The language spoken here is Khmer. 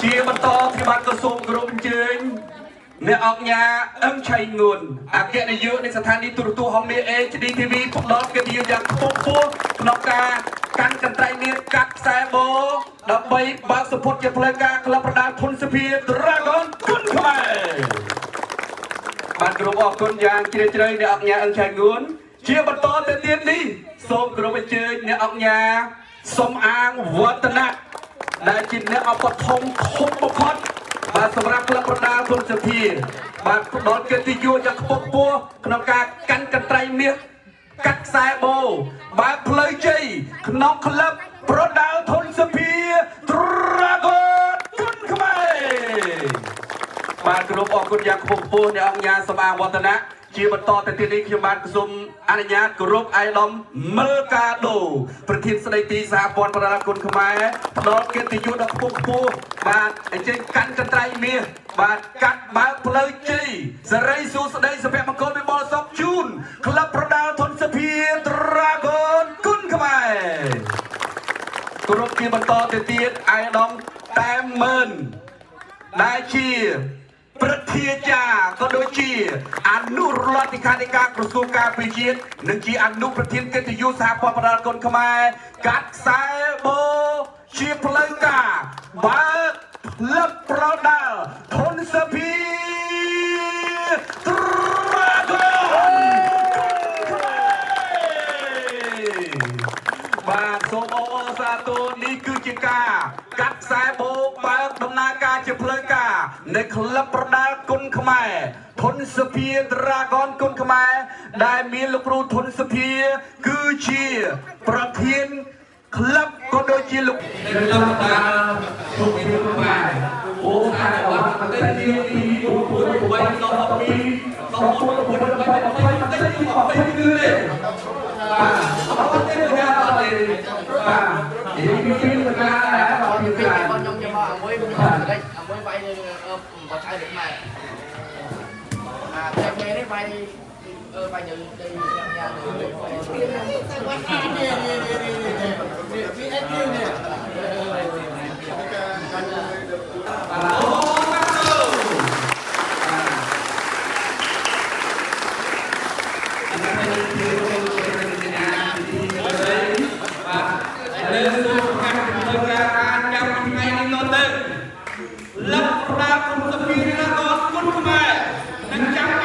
chia bật to thì bạn có số gồm chương nè ọc nhà âm chay nguồn kệ này dựa nên sẽ than đi tụi tụi hông đi HDTV phục đó cái điều dạng phục vụ nó ca căn cần tay niên cắt xe bố đập bay bác support cho play ca club đá thôn Spear Dragon cún không ai bạn gồm ọc con giang chia chơi nè ọc nhà âm chay nguồn chia bật to tên tiên đi số gồm chơi nè ọc nhà sông an vượt tân nặng đại chính nè ọc bật thông không bật khót bàสำหรับ ក្លឹប ប្រដាល់ ទុន សភា បាទ ដល់ កិត្តិយស យ៉ាង ខ្ពង់ខ្ពស់ ក្នុង ការ កាន់ កន្ត្រៃ មាស កាត់ ខ្សែ បូ បាទ ផ្លូវ ជ័យ ក្នុង ក្លឹប ប្រដាល់ ទុន សភា Dragon គុណ ខ្មែរ បាទ គោរព អរគុណ យ៉ាង ខ្ពង់ខ្ពស់ អ្នក អង្គការ សម្អាង វឌ្ឍនៈ ជា បន្ត ទៅ ទៀត នេះ ខ្ញុំ បាទ សូម អនុញ្ញាត គោរព អាយដាម មើល កាដូ ប្រធាន ស្ដីទី សហព័ន្ធ ប្រដាល់ គុណ ខ្មែរ ផ្ដល់ កិត្តិយស ដល់ ខ្ពង់ខ្ពស់ បាទអញ្ចឹងកាន់កន្ត្រៃមាសបាទកាត់បើកផ្លូវជ័យសេរីសួស្ដីសុភមង្គលវិបុលសុខជូនក្លឹបប្រដាល់ធនសភា Dragon គុណខ្មែរគោរពជាបន្តទៅទៀតអាយដាមតែមម៉ឺនដែលជាប្រធានាចារ្យក៏ដូចជាអនុរដ្ឋាធិការក្រសួងការពារជាតិនិងជាអនុប្រធានកិត្តិយសសហព័ន្ធប្រដាល់គុណខ្មែរកាត់ខ្សែបូជាផ្លូវការបើកក្លឹបប្រដាល់ធនសភា Dragon បាទសូមអរសាទរនេះគឺជាការកាត់ខ្សែបូបើកដំណើរការជាផ្លូវការនៃក្លឹបប្រដាល់គុណខ្មែរធនសភា Dragon គុណខ្មែរដែលមានលោកគ្រូធនសភាគឺជាប្រធានក្លឹបក៏ដូចជាលោកក្លឹបដែលទុកជាខ្មែរអូតែអត់តែទី8ដល់12ដល់9ដល់8ដល់20តែទី20គឺទេបាទអត់ទេណាអត់ទេបាទនេះគឺពីការដែរអត់ពីការខ្ញុំមកអាមួយខ្ញុំដេកអាមួយវាយបោះឆៅដូចម៉ែតែមេនេះវាយវាយនៅទីយ៉ាងលឹកប្រដាល់គុណសភា Dragon គុណខ្មែរនឹងចាំ